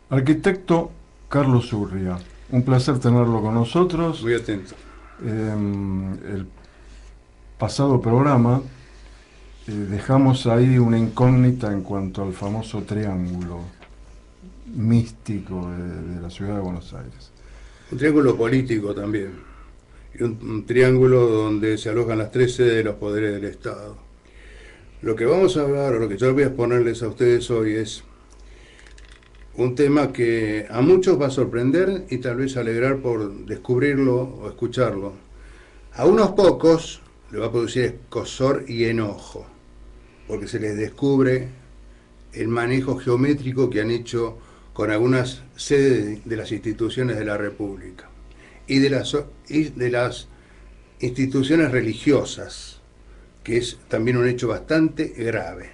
Arquitecto Carlos Urria, un placer tenerlo con nosotros. Muy atento. El pasado programa dejamos ahí una incógnita en cuanto al famoso triángulo místico de la ciudad de Buenos Aires. Un triángulo político también. Y un triángulo donde se alojan las tres sedes de los poderes del Estado. Lo que vamos a hablar, o lo que yo voy a exponerles a ustedes hoy es un tema que a muchos va a sorprender y tal vez alegrar por descubrirlo o escucharlo. A unos pocos le va a producir escozor y enojo, porque se les descubre el manejo geométrico que han hecho con algunas sedes de las instituciones de la República y de las instituciones religiosas, que es también un hecho bastante grave.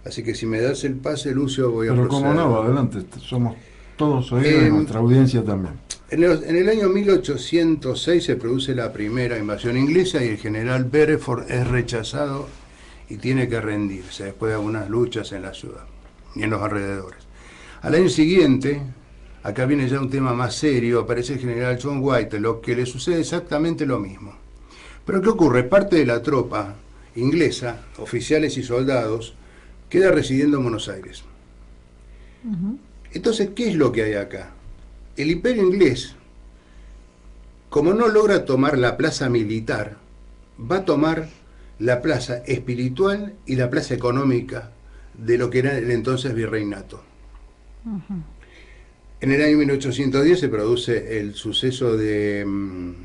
Así que si me das el pase, Lucio, voy a Pero proceder. como no, adelante, somos todos oídos y nuestra audiencia también. En el año 1806 se produce la primera invasión inglesa y el general Beresford es rechazado y tiene que rendirse después de algunas luchas en la ciudad y en los alrededores. Al año siguiente, acá viene ya un tema más serio, aparece el general John White, lo que le sucede exactamente lo mismo. Pero ¿qué ocurre? Parte de la tropa inglesa, oficiales y soldados, queda residiendo en Buenos Aires. Entonces, ¿qué es lo que hay acá? El imperio inglés, como no logra tomar la plaza militar, va a tomar la plaza espiritual y la plaza económica de lo que era el entonces virreinato. En el año 1810 se produce el suceso del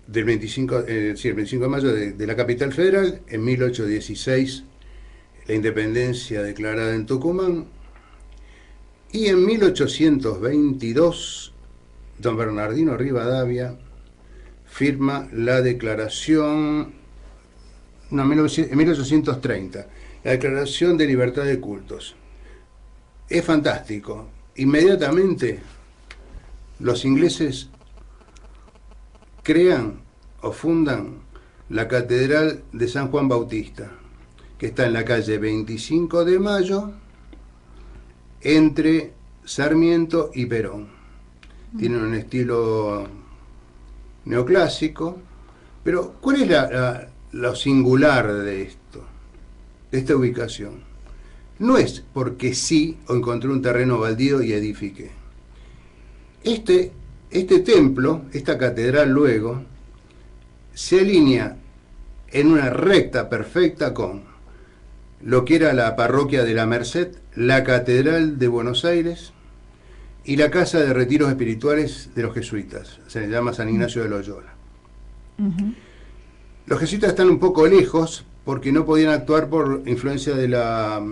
25, el 25 de mayo de la capital federal. En 1816 la independencia declarada en Tucumán, y en 1822 don Bernardino Rivadavia firma la declaración, no, en 1830, la Declaración de Libertad de Cultos. Es fantástico. Inmediatamente los ingleses crean o fundan la Catedral de San Juan Bautista, que está en la calle 25 de Mayo, entre Sarmiento y Perón. Tienen un estilo neoclásico, pero ¿cuál es lo singular de esto, de esta ubicación? No es porque sí o encontré un terreno baldío y edifiqué. Este templo, esta catedral luego, se alinea en una recta perfecta con lo que era la parroquia de la Merced, la Catedral de Buenos Aires y la Casa de Retiros Espirituales de los Jesuitas. Se le llama San Ignacio de Loyola. Los jesuitas están un poco lejos porque no podían actuar por influencia de la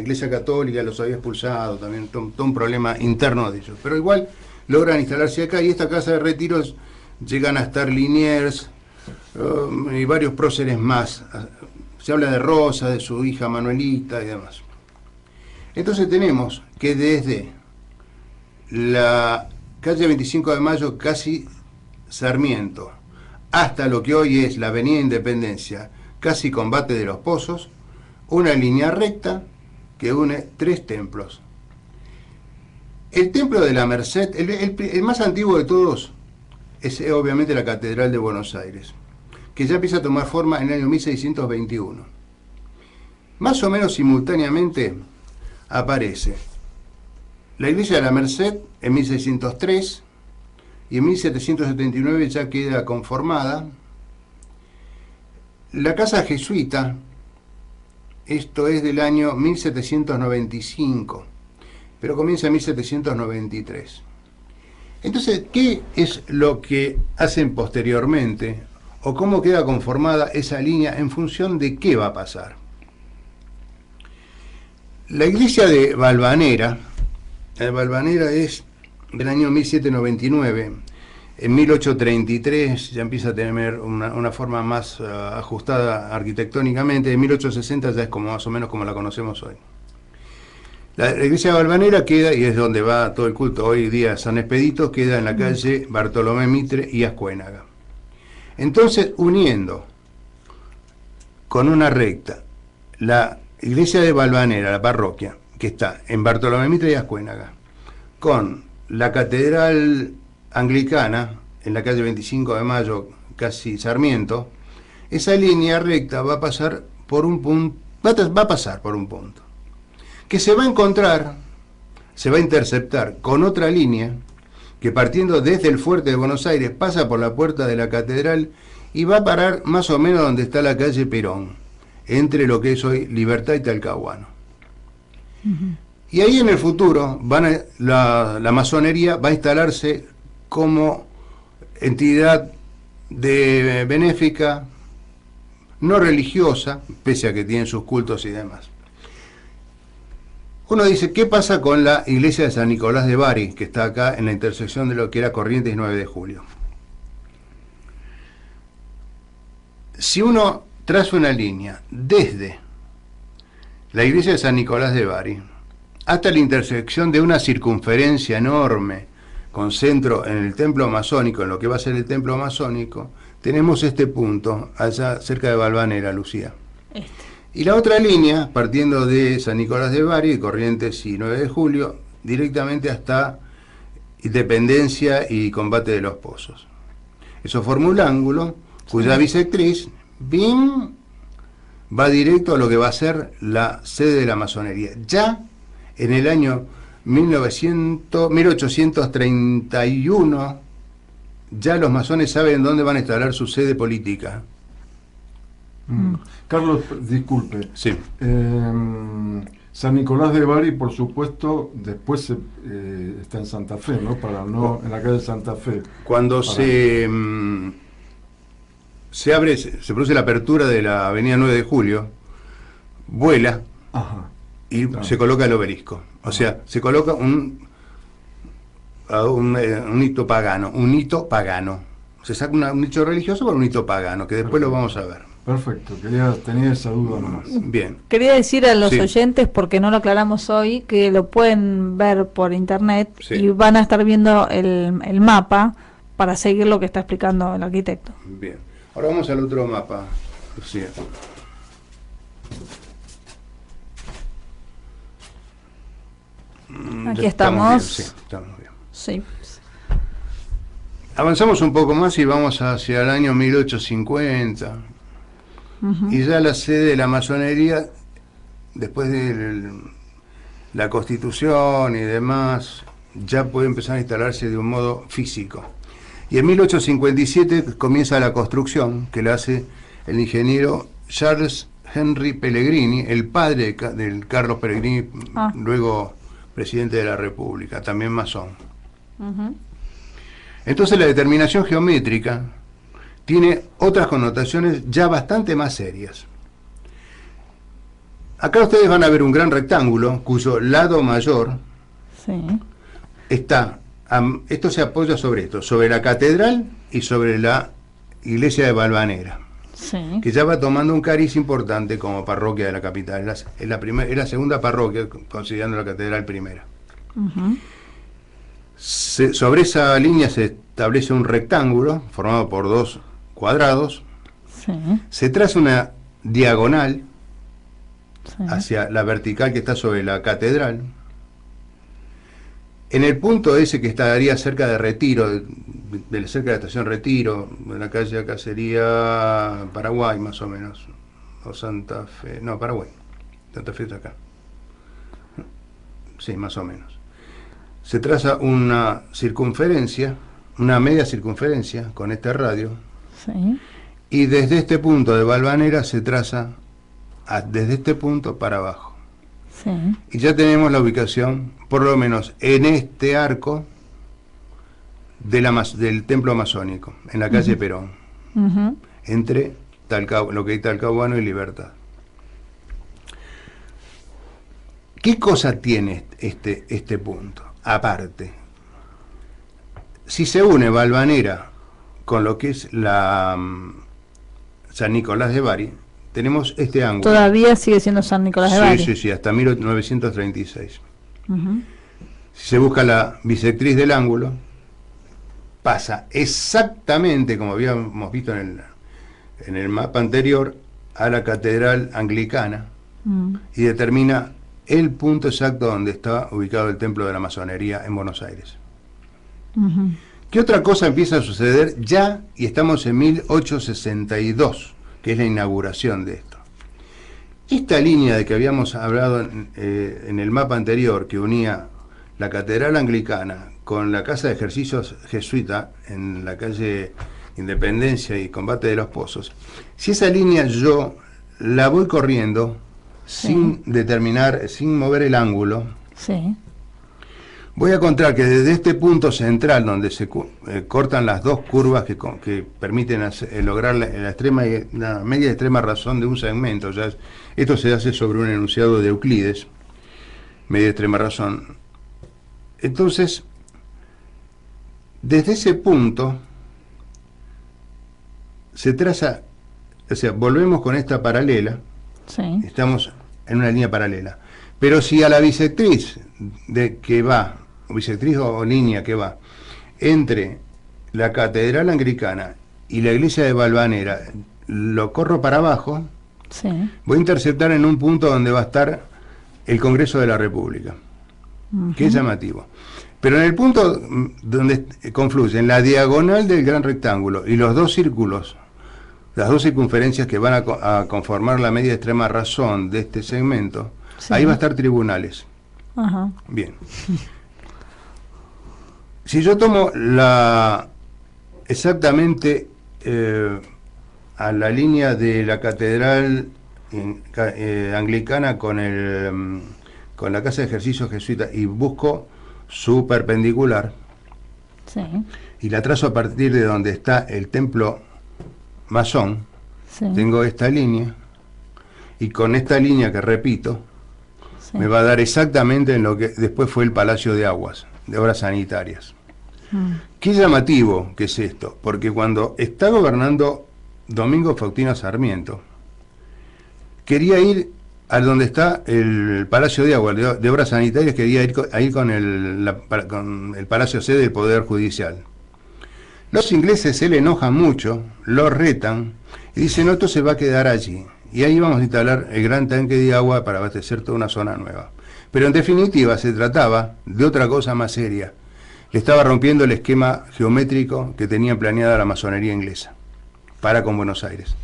Iglesia Católica, los había expulsado, también todo un problema interno de ellos. Pero igual logran instalarse acá, y esta Casa de Retiros llegan a estar Liniers y varios próceres más. Se habla de Rosa, de su hija Manuelita y demás. Entonces tenemos que desde la calle 25 de Mayo, casi Sarmiento, hasta lo que hoy es la Avenida Independencia, casi Combate de los Pozos, una línea recta que une tres templos. El templo de la Merced, el más antiguo de todos, es obviamente la Catedral de Buenos Aires, que ya empieza a tomar forma en el año 1621. Más o menos simultáneamente aparece la iglesia de la Merced en 1603, y en 1779 ya queda conformada la casa jesuita. Esto es del año 1795, pero comienza en 1793. Entonces, ¿qué es lo que hacen posteriormente? ¿O cómo queda conformada esa línea en función de qué va a pasar? La iglesia de Valvanera es del año 1799. En 1833 ya empieza a tener una forma más ajustada arquitectónicamente. En 1860 ya es como más o menos como la conocemos hoy. La iglesia de Valvanera queda, y es donde va todo el culto hoy día San Expedito, queda en la calle Bartolomé Mitre y Ascuénaga. Entonces, uniendo con una recta la iglesia de Valvanera, la parroquia, que está en Bartolomé Mitre y Ascuénaga, con la catedral anglicana en la calle 25 de Mayo, casi Sarmiento, esa línea recta va a pasar por un punto, va a pasar por un punto, que se va a encontrar, se va a interceptar con otra línea, que partiendo desde el fuerte de Buenos Aires pasa por la puerta de la catedral y va a parar más o menos donde está la calle Perón, entre lo que es hoy Libertad y Talcahuano. Y ahí en el futuro la masonería va a instalarse como entidad benéfica, no religiosa, pese a que tienen sus cultos y demás. Uno dice, ¿qué pasa con la iglesia de San Nicolás de Bari, que está acá en la intersección de lo que era Corrientes y 9 de Julio? Si uno traza una línea desde la iglesia de San Nicolás de Bari hasta la intersección de una circunferencia enorme con centro en el templo masónico, en lo que va a ser el templo masónico, tenemos este punto allá cerca de Valvanera, Lucía. Y la otra línea, partiendo de San Nicolás de Bari, Corrientes y 9 de Julio, directamente hasta Independencia y Combate de los Pozos. Eso forma un ángulo cuya bisectriz, BIM, va directo a lo que va a ser la sede de la masonería. Ya en el año 1831, ya los masones saben dónde van a instalar su sede política. Carlos, disculpe. Sí. San Nicolás de Bari, por supuesto, después está en Santa Fe, ¿no? En la calle Santa Fe. Cuando se produce la apertura de la avenida 9 de Julio, vuela. Ajá. Y se coloca el obelisco. O sea, se coloca un hito pagano. Se saca un hecho religioso por un hito pagano, que después lo vamos a ver. Perfecto, tenía esa duda nomás. Bien. Quería decir a los oyentes, porque no lo aclaramos hoy, que lo pueden ver por internet y van a estar viendo el mapa para seguir lo que está explicando el arquitecto. Bien. Ahora vamos al otro mapa, Lucía. Aquí estamos. Sí, estamos bien. Sí. Avanzamos un poco más y vamos hacia el año 1850. Y ya la sede de la masonería, después de la Constitución y demás, ya puede empezar a instalarse de un modo físico. Y en 1857 comienza la construcción, que la hace el ingeniero Charles Henry Pellegrini, el padre del Carlos Pellegrini, luego presidente de la República, también masón. Entonces la determinación geométrica tiene otras connotaciones ya bastante más serias. Acá ustedes van a ver un gran rectángulo cuyo lado mayor está, esto se apoya sobre esto, sobre la catedral y sobre la iglesia de Valvanera, que ya va tomando un cariz importante como parroquia de la capital. Es la segunda parroquia, considerando la catedral primera. Sobre esa línea se establece un rectángulo formado por dos cuadrados, se traza una diagonal hacia la vertical que está sobre la catedral. En el punto ese que estaría cerca de Retiro, cerca de la estación Retiro, en la calle acá sería Paraguay más o menos, o Santa Fe, no, Paraguay, Santa Fe está acá, sí, más o menos. Se traza una circunferencia, una media circunferencia con este radio, y desde este punto de Valvanera se traza desde este punto para abajo. Y ya tenemos la ubicación, por lo menos en este arco del templo masónico, en la calle Perón, entre lo que es Talcahuano y Libertad. ¿Qué cosa tiene este punto? Aparte, si se une Valvanera con lo que es la San Nicolás de Bari, tenemos este ángulo. Todavía sigue siendo San Nicolás de Bari. Sí, hasta 1936. Si se busca la bisectriz del ángulo, pasa exactamente como habíamos visto en el mapa anterior a la catedral anglicana y determina el punto exacto donde está ubicado el templo de la masonería en Buenos Aires. ¿Qué otra cosa empieza a suceder ya? Y estamos en 1862, que es la inauguración de esto. Esta línea de que habíamos hablado en el mapa anterior, que unía la Catedral Anglicana con la Casa de Ejercicios Jesuita en la calle Independencia y Combate de los Pozos, si esa línea yo la voy corriendo sin determinar, sin mover el ángulo, voy a encontrar que desde este punto central donde se cortan las dos curvas que permiten lograr la media extrema razón de un segmento, esto se hace sobre un enunciado de Euclides, media extrema razón. Entonces, desde ese punto se traza, o sea, volvemos con esta paralela, estamos en una línea paralela, pero si a la bisectriz bisectriz o línea que va entre la Catedral Anglicana y la iglesia de Valvanera lo corro para abajo, voy a interceptar en un punto donde va a estar el Congreso de la República, que es llamativo. Pero en el punto donde confluyen la diagonal del gran rectángulo y los dos círculos, las dos circunferencias que van a conformar la media extrema razón de este segmento, ahí va a estar tribunales. Bien. Si yo tomo exactamente a la línea de la Catedral Anglicana con la Casa de Ejercicios Jesuita y busco su perpendicular, y la trazo a partir de donde está el templo masón, tengo esta línea, y con esta línea que repito, me va a dar exactamente en lo que después fue el Palacio de Aguas, de Obras Sanitarias. Qué llamativo que es esto, porque cuando está gobernando Domingo Faustino Sarmiento, quería ir a donde está el Palacio de Aguas, de Obras Sanitarias, quería ir con el Palacio Sede del Poder Judicial. Los ingleses se le enojan mucho, lo retan, y dicen, no, esto se va a quedar allí. Y ahí vamos a instalar el gran tanque de agua para abastecer toda una zona nueva. Pero en definitiva se trataba de otra cosa más seria. Le estaba rompiendo el esquema geométrico que tenía planeada la masonería inglesa para con Buenos Aires.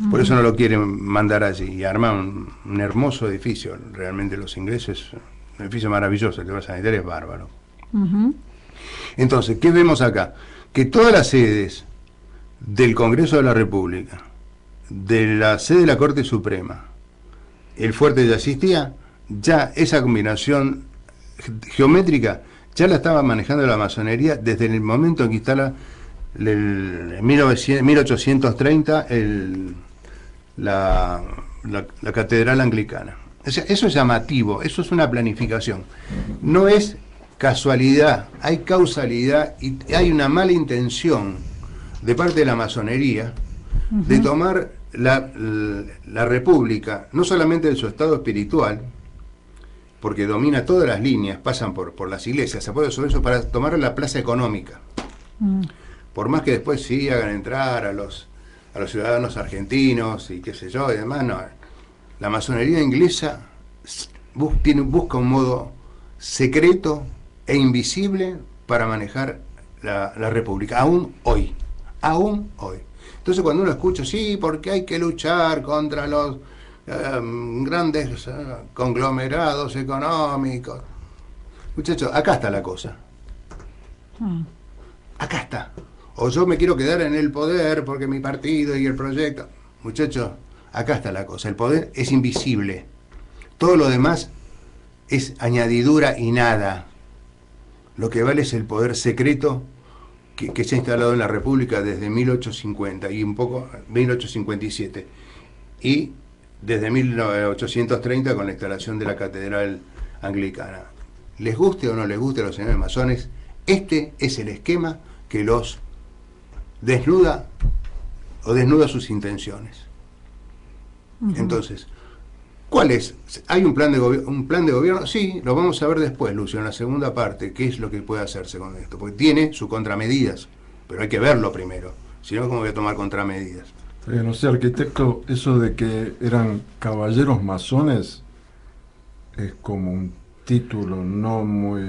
Por eso no lo quieren mandar allí. Y arman un hermoso edificio, realmente los ingleses, un edificio maravilloso, el de Obras Sanitarias es bárbaro. Entonces, ¿qué vemos acá? Que todas las sedes del Congreso de la República, de la sede de la Corte Suprema, el fuerte ya existía, ya esa combinación geométrica ya la estaba manejando la masonería desde el momento en que instala en 1830 la Catedral Anglicana. O sea, eso es llamativo, eso es una planificación. No es casualidad, hay causalidad y hay una mala intención de parte de la masonería de tomar la República, no solamente en su estado espiritual, porque domina todas las líneas, pasan por las iglesias, se apoya sobre eso para tomar la plaza económica. Por más que después sí hagan entrar a los ciudadanos argentinos y qué sé yo y demás, no. La masonería inglesa busca un modo secreto e invisible para manejar la República, aún hoy. Entonces cuando uno escucha, sí, porque hay que luchar contra los grandes conglomerados económicos. Muchachos, acá está la cosa. Acá está. O yo me quiero quedar en el poder porque mi partido y el proyecto. Muchachos, acá está la cosa. El poder es invisible. Todo lo demás es añadidura y nada. Lo que vale es el poder secreto que se ha instalado en la República desde 1850 y un poco 1857. Y desde 1830 con la instalación de la Catedral Anglicana. Les guste o no les guste a los señores masones, este es el esquema que los desnuda o desnuda sus intenciones. Entonces, ¿cuál es? ¿Hay un plan de gobierno? Sí, lo vamos a ver después, Lucio, en la segunda parte, qué es lo que puede hacerse con esto, porque tiene sus contramedidas, pero hay que verlo primero, si no, ¿cómo voy a tomar contramedidas? No sé, arquitecto, eso de que eran caballeros masones, es como un título no muy,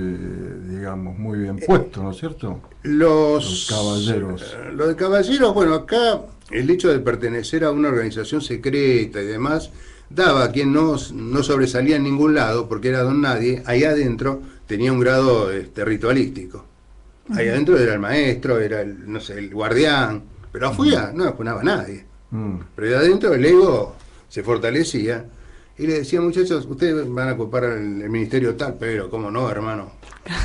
digamos, muy bien puesto, ¿no es cierto? Los caballeros. Los de caballeros, bueno, acá el hecho de pertenecer a una organización secreta y demás daba a quien no sobresalía en ningún lado, porque era don nadie, ahí adentro tenía un grado ritualístico. Ahí adentro era el maestro, era el, no sé, el guardián, pero afuera no exponaba a nadie. Pero ahí adentro el ego se fortalecía y le decía, muchachos, ustedes van a ocupar el ministerio tal, pero cómo no, hermano,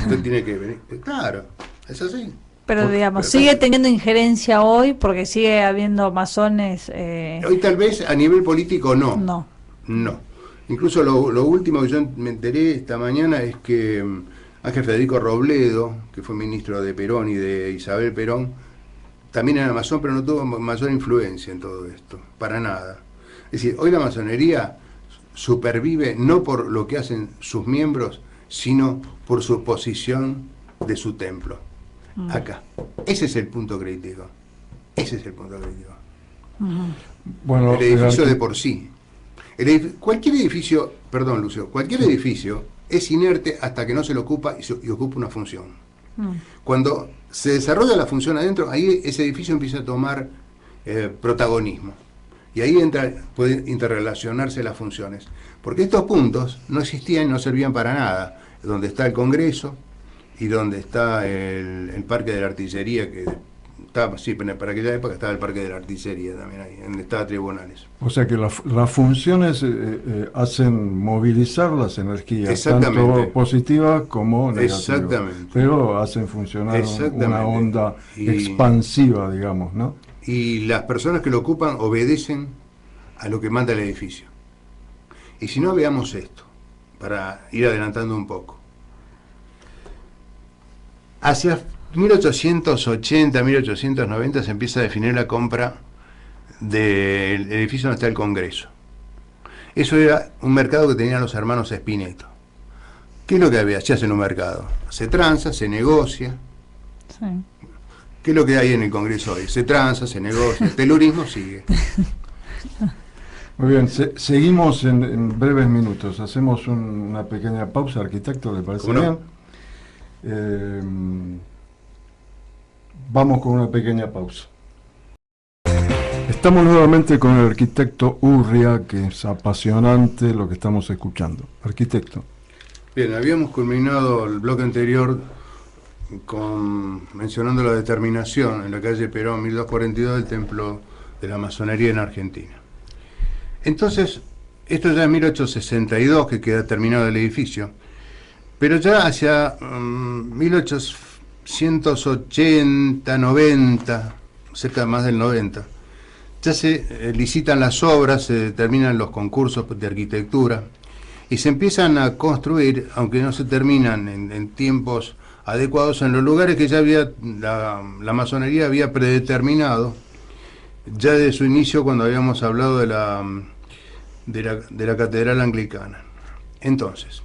usted tiene que venir. Claro, es así. Pero digamos, sigue teniendo injerencia hoy porque sigue habiendo masones. Hoy tal vez a nivel político no. No. Incluso lo último que yo me enteré esta mañana es que Ángel Federico Robledo, que fue ministro de Perón y de Isabel Perón, también era masón, pero no tuvo mayor influencia en todo esto, para nada. Es decir, hoy la masonería supervive no por lo que hacen sus miembros, sino por su posición de su templo. Acá. Ese es el punto crítico. Ese es el punto crítico. Bueno, el edificio de por sí. Cualquier edificio, perdón Lucio, cualquier edificio es inerte hasta que no se lo ocupa y ocupa una función. Cuando se desarrolla la función adentro, ahí ese edificio empieza a tomar protagonismo. Y ahí pueden interrelacionarse las funciones. Porque estos puntos no existían y no servían para nada. Donde está el Congreso y donde está el Parque de la Artillería, que estaba, sí, para aquella época estaba el Parque de la Artillería también ahí, donde estaba Tribunales. O sea que las funciones hacen movilizar las energías, tanto positivas como negativas. Exactamente. Pero hacen funcionar una onda expansiva, digamos, ¿no? Y las personas que lo ocupan obedecen a lo que manda el edificio. Y si no, veamos esto, para ir adelantando un poco. Hacia 1880, 1890 se empieza a definir la compra del edificio donde está el Congreso. Eso era un mercado que tenían los hermanos Espineto. ¿Qué es lo que había? Se hace en un mercado. Se tranza, se negocia. Sí. ¿Qué es lo que hay en el Congreso hoy? Se tranza, se negocia. El telurismo sigue. Muy bien, seguimos en breves minutos. Hacemos una pequeña pausa, arquitecto, ¿le parece bien? Vamos con una pequeña pausa. Estamos nuevamente con el arquitecto Urria, que es apasionante lo que estamos escuchando. Arquitecto. Bien, habíamos culminado el bloque anterior mencionando la determinación en la calle Perón 1242 del templo de la masonería en Argentina. Entonces, esto ya en 1862 que queda terminado el edificio, pero ya hacia 1880, 90, cerca más del 90, ya se licitan las obras, se determinan los concursos de arquitectura y se empiezan a construir, aunque no se terminan en tiempos adecuados, en los lugares que ya había la masonería había predeterminado ya de su inicio, cuando habíamos hablado de la catedral anglicana. Entonces,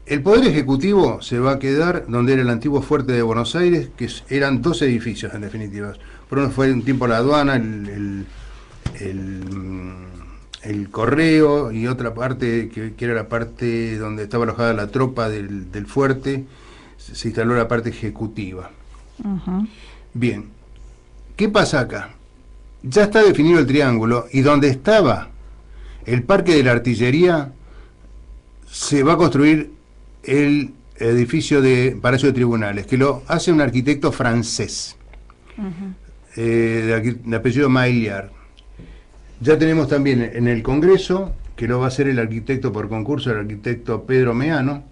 el Poder Ejecutivo se va a quedar donde era el antiguo fuerte de Buenos Aires, que eran dos edificios en definitiva. Por uno fue un tiempo la aduana, el correo, y otra parte que era la parte donde estaba alojada la tropa del fuerte, se instaló la parte ejecutiva. Bien, ¿qué pasa acá? Ya está definido el triángulo, y donde estaba el Parque de la Artillería se va a construir el edificio de Palacio de Tribunales, que lo hace un arquitecto francés, de apellido Maillard. Ya tenemos también en el Congreso, que lo va a hacer el arquitecto por concurso, el arquitecto Pedro Meano,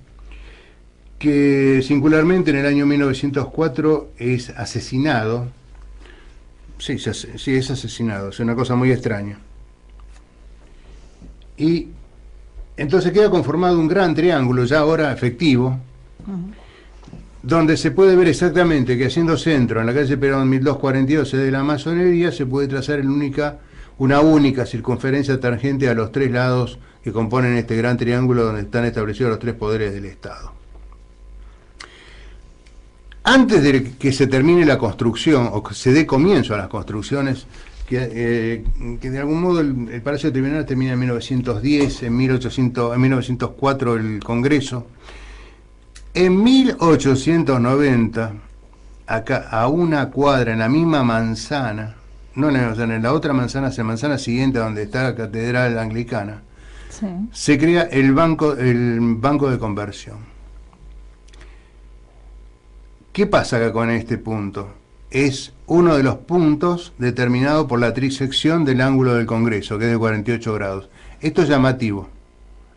que singularmente en el año 1904 es asesinado. Sí, es asesinado, es una cosa muy extraña. Y entonces queda conformado un gran triángulo, ya ahora efectivo, donde se puede ver exactamente que haciendo centro en la calle Perón 1242 de la masonería, se puede trazar una única circunferencia tangente a los tres lados que componen este gran triángulo donde están establecidos los tres poderes del Estado. Antes de que se termine la construcción, o que se dé comienzo a las construcciones, que de algún modo el Palacio de Tribunales termina en 1910, en 1904 el Congreso. En 1890, acá a una cuadra, en la misma manzana, no en la manzana, en la otra manzana, la manzana siguiente donde está la Catedral Anglicana, Sí. se crea el banco de conversión. ¿Qué pasa acá con este punto? Es uno de los puntos determinado por la trisección del ángulo del Congreso, que es de 48 grados. Esto es llamativo.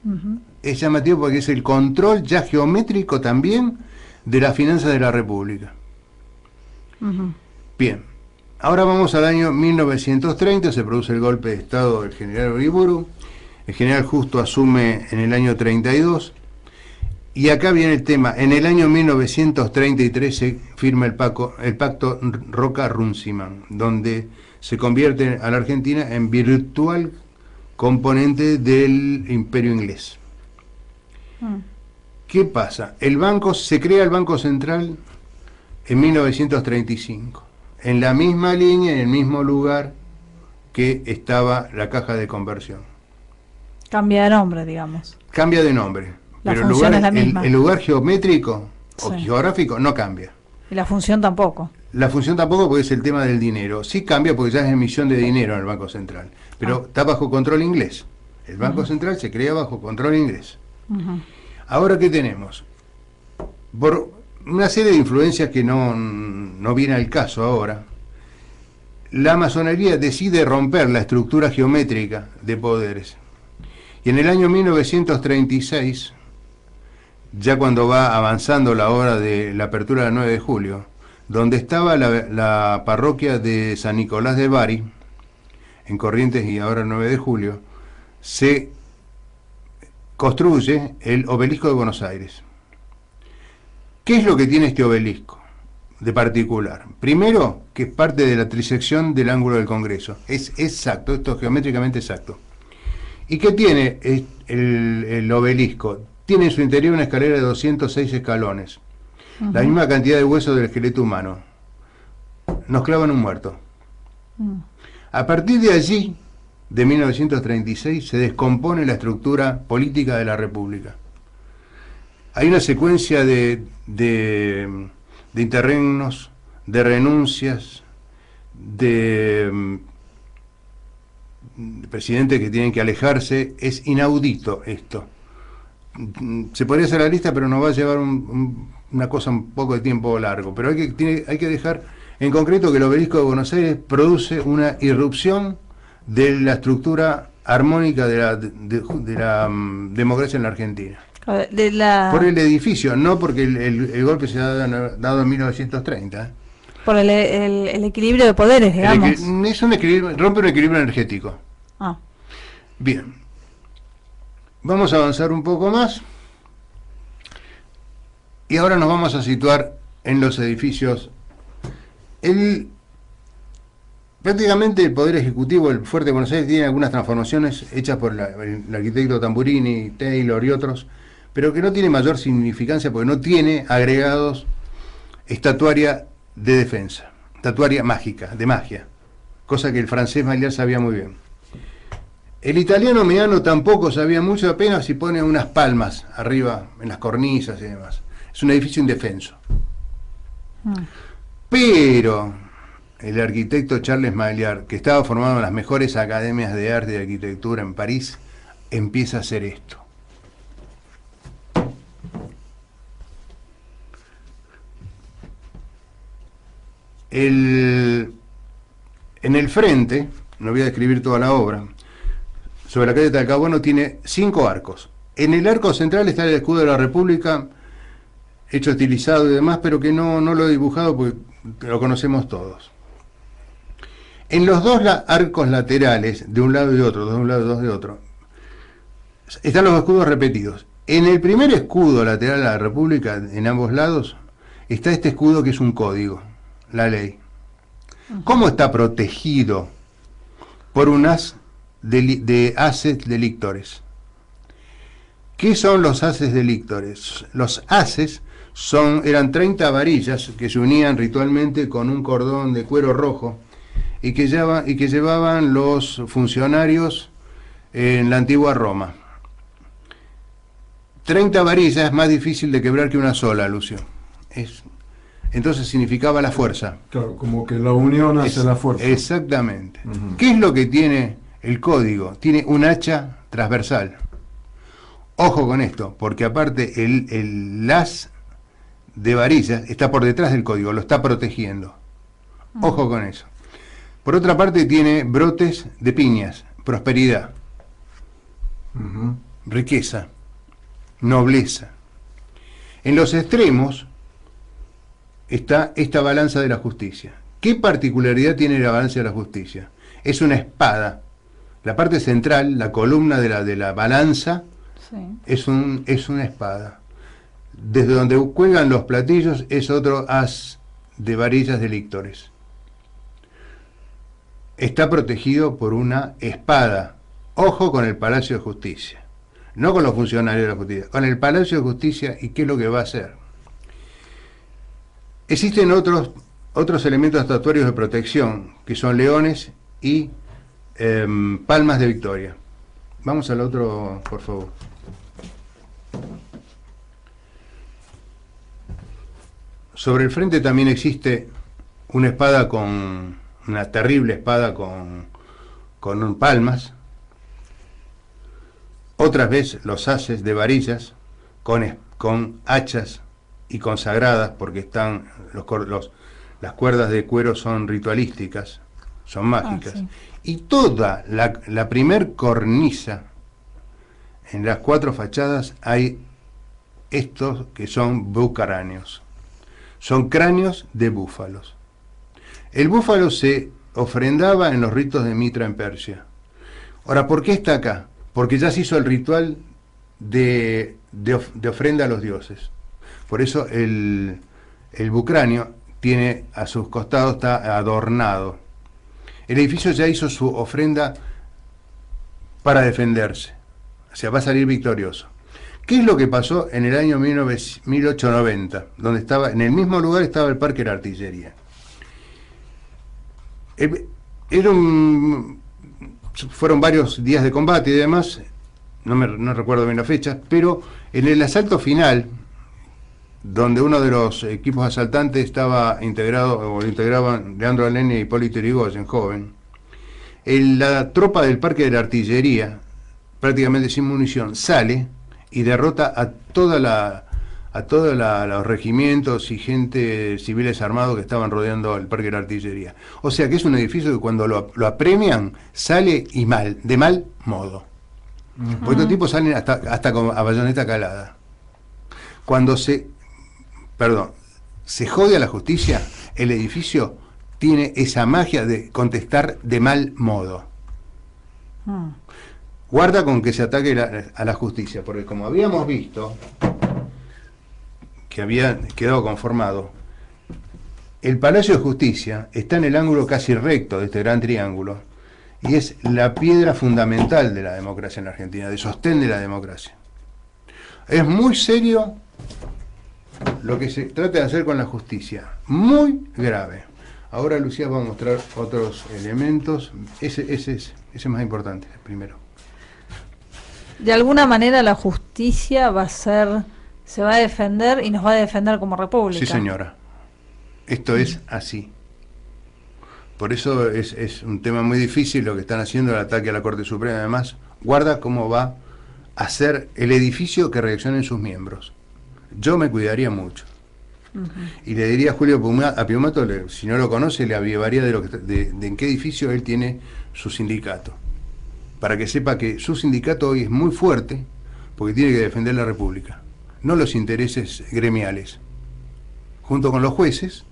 Ujú. Es llamativo porque es el control ya geométrico también de las finanzas de la República. Ujú. Bien, ahora vamos al año 1930, se produce el golpe de Estado del general Uriburu, el general Justo asume en el año 32, y acá viene el tema. En el año 1933 se firma el pacto Roca-Runciman, donde se convierte a la Argentina en virtual componente del Imperio Inglés. ¿Qué pasa? Se crea el Banco Central en 1935, en la misma línea, en el mismo lugar que estaba la caja de conversión. Cambia de nombre, digamos. Cambia de nombre. La Pero función es la misma. el lugar geométrico o Sí. geográfico no cambia. Y la función tampoco. La función tampoco, porque es el tema del dinero. Sí cambia porque ya es emisión de dinero en el Banco Central, pero está bajo control inglés. El Banco Central se crea bajo control inglés. Ujú. Ahora, ¿qué tenemos? Por una serie de influencias que no viene al caso ahora, la masonería decide romper la estructura geométrica de poderes. Y en el año 1936, ya cuando va avanzando la hora de la apertura del 9 de julio, donde estaba la parroquia de San Nicolás de Bari, en Corrientes y ahora 9 de julio, se construye el obelisco de Buenos Aires. ¿Qué es lo que tiene este obelisco de particular? Primero, que es parte de la trisección del ángulo del Congreso. Es exacto, esto es geométricamente exacto. ¿Y qué tiene el obelisco? Tiene en su interior una escalera de 206 escalones, la misma cantidad de huesos del esqueleto humano. Nos clavan un muerto. A partir de allí, de 1936, se descompone la estructura política de la República. Hay una secuencia de interregnos, de renuncias, de presidentes que tienen que alejarse. Es inaudito esto. Se podría hacer la lista, pero nos va a llevar una cosa un poco de tiempo largo. Pero hay que dejar en concreto que el obelisco de Buenos Aires produce una irrupción de la estructura armónica de la democracia en la Argentina. Por el edificio, no porque el golpe se ha dado en 1930. Por el equilibrio de poderes, digamos. Es un equilibrio, rompe un equilibrio energético. Ah. Bien. Vamos a avanzar un poco más. Y ahora nos vamos a situar en los edificios. Prácticamente el Poder Ejecutivo, el Fuerte de Buenos Aires, tiene algunas transformaciones hechas por el arquitecto Tamburini, Taylor y otros, pero que no tiene mayor significancia porque no tiene agregados estatuaria de defensa, estatuaria mágica, de magia, cosa que el francés Maillard sabía muy bien. El italiano Meano tampoco sabía mucho, apenas si pone unas palmas arriba en las cornisas y demás. Es un edificio indefenso. Pero el arquitecto Charles Maillard, que estaba formado en las mejores academias de arte y de arquitectura en París, empieza a hacer esto. En el frente, no voy a describir toda la obra, sobre la calle Talcahuano tiene 5 arcos. En el arco central está el escudo de la República, hecho estilizado y demás, pero que no lo he dibujado porque lo conocemos todos. En los 2 arcos laterales, de un lado y de otro, de un lado y dos de otro, están los escudos repetidos. En el primer escudo lateral de la República, en ambos lados, está este escudo que es un código, la ley. ¿Cómo está protegido? Por un haz de haces delictores. ¿Qué son los haces delictores? Los haces eran 30 varillas que se unían ritualmente con un cordón de cuero rojo y que llevaban los funcionarios en la antigua Roma. 30 varillas es más difícil de quebrar que una sola, Lucio. Entonces significaba la fuerza. Claro, como que la unión hace la fuerza. Exactamente. ¿Qué es lo que tiene el código? Tiene un hacha transversal. Ojo con esto, porque aparte el haz de varillas está por detrás del código, lo está protegiendo. Ojo con eso. Por otra parte tiene brotes de piñas, prosperidad, riqueza, nobleza. En los extremos está esta balanza de la justicia. ¿Qué particularidad tiene la balanza de la justicia? Es una espada. La parte central, la columna de la balanza, sí, es una espada. Desde donde cuelgan los platillos es otro haz de varillas de líctores. Está protegido por una espada. Ojo con el Palacio de Justicia. No con los funcionarios de la justicia, con el Palacio de Justicia y qué es lo que va a hacer. Existen otros elementos estatuarios de protección, que son leones y palmas de victoria. Vamos al otro, por favor. Sobre el frente también existe una espada una terrible espada con palmas. Otras veces los haces de varillas con hachas y consagradas, porque están las cuerdas de cuero son ritualísticas, son mágicas. Sí. Y toda la primer cornisa, en las 4 fachadas hay estos que son bucráneos. Son cráneos de búfalos. El búfalo se ofrendaba en los ritos de Mitra en Persia. Ahora, ¿por qué está acá? Porque ya se hizo el ritual de ofrenda a los dioses. Por eso el bucráneo tiene a sus costados, está adornado. El edificio ya hizo su ofrenda para defenderse. O sea, va a salir victorioso. ¿Qué es lo que pasó en el año 1890? Donde estaba, en el mismo lugar estaba el Parque de la Artillería. Fueron varios días de combate y demás, no recuerdo bien la fecha, pero en el asalto final, donde uno de los equipos asaltantes estaba lo integraban Leandro Alenia y Hipólito Yrigoyen, joven, la tropa del Parque de la Artillería, prácticamente sin munición, sale y derrota a todos los regimientos y gente civiles armados que estaban rodeando el Parque de la Artillería. O sea que es un edificio que cuando lo apremian sale de mal modo. Porque estos tipos salen hasta con a bayoneta calada. Cuando se jode a la justicia, el edificio tiene esa magia de contestar de mal modo. Guarda con que se ataque a la justicia, porque como habíamos visto, que había quedado conformado, el Palacio de Justicia está en el ángulo casi recto de este gran triángulo, y es la piedra fundamental de la democracia en la Argentina, de sostén de la democracia. Es muy serio lo que se trata de hacer con la justicia, muy grave. Ahora Lucía va a mostrar otros elementos, ese es más importante, el primero. De alguna manera la justicia se va a defender y nos va a defender como república. Sí, señora. Esto es así. Por eso es un tema muy difícil lo que están haciendo, el ataque a la Corte Suprema. Además, guarda cómo va a ser el edificio que reaccionen sus miembros. Yo me cuidaría mucho. Y le diría a Julio Piumato, si no lo conoce, le avivaría de en qué edificio él tiene su sindicato. Para que sepa que su sindicato hoy es muy fuerte, porque tiene que defender la República, no los intereses gremiales, junto con los jueces,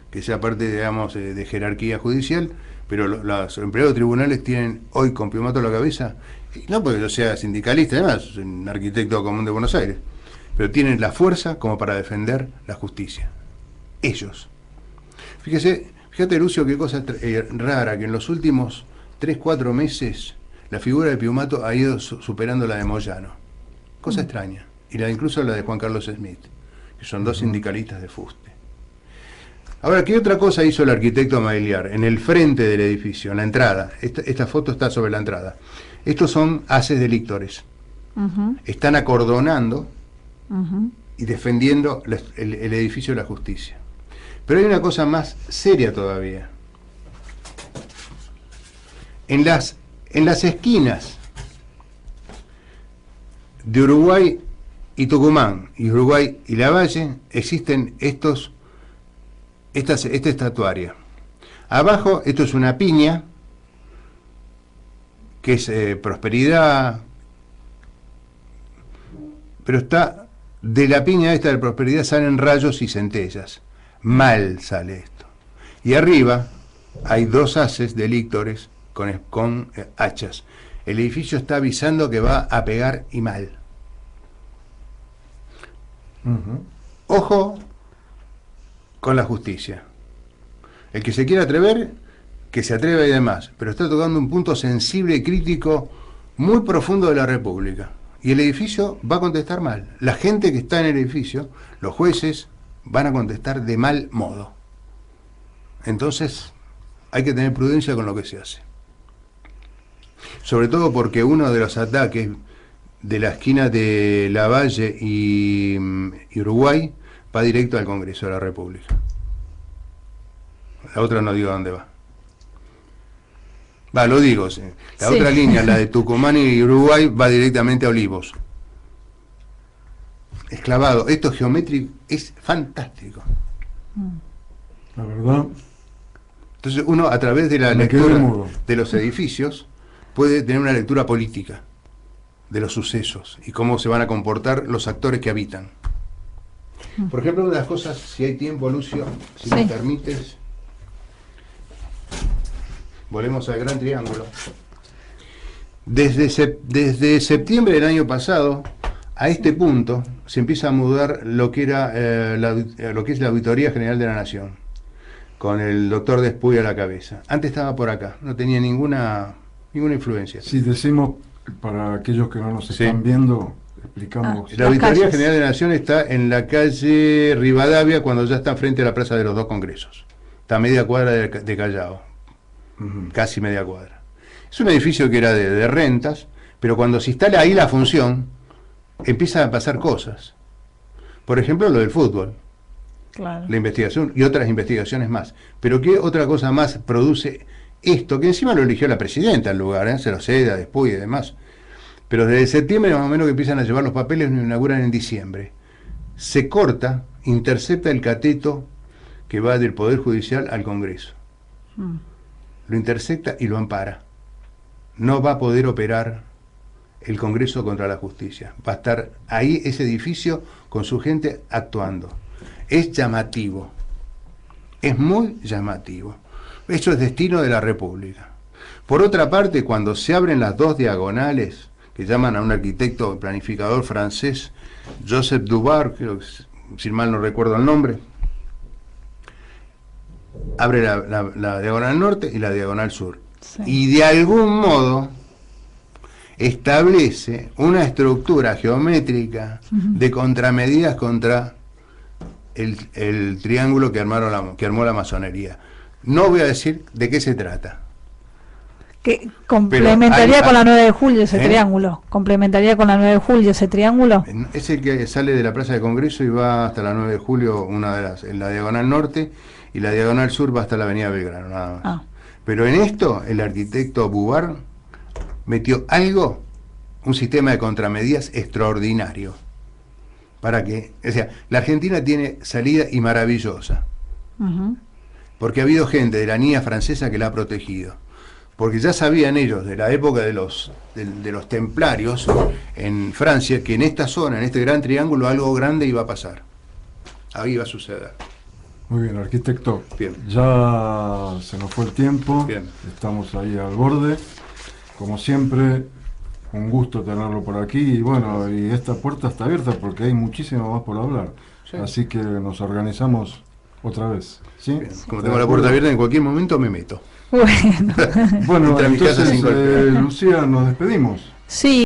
que sea parte, digamos, de jerarquía judicial, pero los empleados de tribunales tienen hoy con Piumato a la cabeza, no porque yo sea sindicalista, además, soy un arquitecto común de Buenos Aires, pero tienen la fuerza como para defender la justicia. Ellos. Fíjate, Lucio, qué cosa rara, que en los últimos 3-4 meses la figura de Piumato ha ido superando la de Moyano. Cosa extraña. Y incluso la de Juan Carlos Smith, que son dos sindicalistas de fuste. Ahora, ¿qué otra cosa hizo el arquitecto Magliar? En el frente del edificio, en la entrada. Esta foto está sobre la entrada. Estos son haces de lictores. Están acordonando y defendiendo el edificio de la justicia. Pero hay una cosa más seria todavía. En las esquinas de Uruguay y Tucumán, y Uruguay y Lavalle, existen esta estatuaria. Abajo, esto es una piña, que es prosperidad, pero está, de la piña esta de prosperidad salen rayos y centellas. Mal sale esto. Y arriba hay dos haces de líctores con hachas. El edificio está avisando que va a pegar y mal. Ojo con la justicia. El que se quiera atrever, que se atreva y demás, pero está tocando un punto sensible y crítico muy profundo de la República. Y el edificio va a contestar mal. La gente que está en el edificio, los jueces, van a contestar de mal modo. Entonces, hay que tener prudencia con lo que se hace. Sobre todo porque uno de los ataques de la esquina de Lavalle y Uruguay va directo al Congreso de la República. La otra no digo dónde va. Lo digo, sí. La otra línea, la de Tucumán y Uruguay, va directamente a Olivos. Es clavado. Esto geométrico es fantástico. La verdad. Entonces uno, a través de la lectura de los edificios, puede tener una lectura política de los sucesos y cómo se van a comportar los actores que habitan. Por ejemplo, una de las cosas, si hay tiempo, Lucio, si me permites, volvemos al Gran Triángulo. Desde septiembre del año pasado, a este punto, se empieza a mudar lo que era lo que es la Auditoría General de la Nación, con el doctor Despuy a la cabeza. Antes estaba por acá, no tenía ninguna influencia. Si decimos, para aquellos que no nos están viendo, explicamos. La Auditoría General de la Nación está en la calle Rivadavia, cuando ya está frente a la Plaza de los Dos Congresos. Está a media cuadra de Callao, casi media cuadra. Es un edificio que era de rentas, pero cuando se instala ahí la función, empiezan a pasar cosas. Por ejemplo, lo del fútbol. Claro. La investigación y otras investigaciones más. Pero ¿qué otra cosa más produce esto? Que encima lo eligió la presidenta al lugar, se lo cede después y demás. Pero desde septiembre más o menos que empiezan a llevar los papeles, lo inauguran en diciembre. Se corta, intercepta el cateto que va del Poder Judicial al Congreso. Lo intercepta y lo ampara. No va a poder operar el Congreso contra la justicia. Va a estar ahí ese edificio con su gente actuando. Es llamativo. Es muy llamativo. Eso es destino de la República. Por otra parte, cuando se abren las dos diagonales, que llaman a un arquitecto planificador francés, Joseph Dubar, creo que, si mal no recuerdo el nombre, abre la diagonal norte y la diagonal sur. Sí. Y de algún modo establece una estructura geométrica de contramedidas contra el triángulo que armó la masonería. No voy a decir de qué se trata. Que complementaría con la 9 de julio ese triángulo. Complementaría con la 9 de julio ese triángulo. Es el que sale de la Plaza de Congreso y va hasta la 9 de julio, en la diagonal norte, y la diagonal sur va hasta la avenida Belgrano, nada más. Pero en esto, el arquitecto Bubar metió algo, un sistema de contramedidas extraordinario. Para que, o sea, la Argentina tiene salida y maravillosa. Porque ha habido gente de la niña francesa que la ha protegido. Porque ya sabían ellos, de la época de los templarios en Francia, que en esta zona, en este gran triángulo, algo grande iba a pasar. Ahí iba a suceder. Muy bien, arquitecto. Bien. Ya se nos fue el tiempo. Bien. Estamos ahí al borde. Como siempre, un gusto tenerlo por aquí. Y bueno, y esta puerta está abierta porque hay muchísimo más por hablar. Sí. Así que nos organizamos otra vez. ¿Sí? Bien. Como tengo la puerta abierta, en cualquier momento me meto. Bueno, bueno entonces, Lucía, nos despedimos. Sí.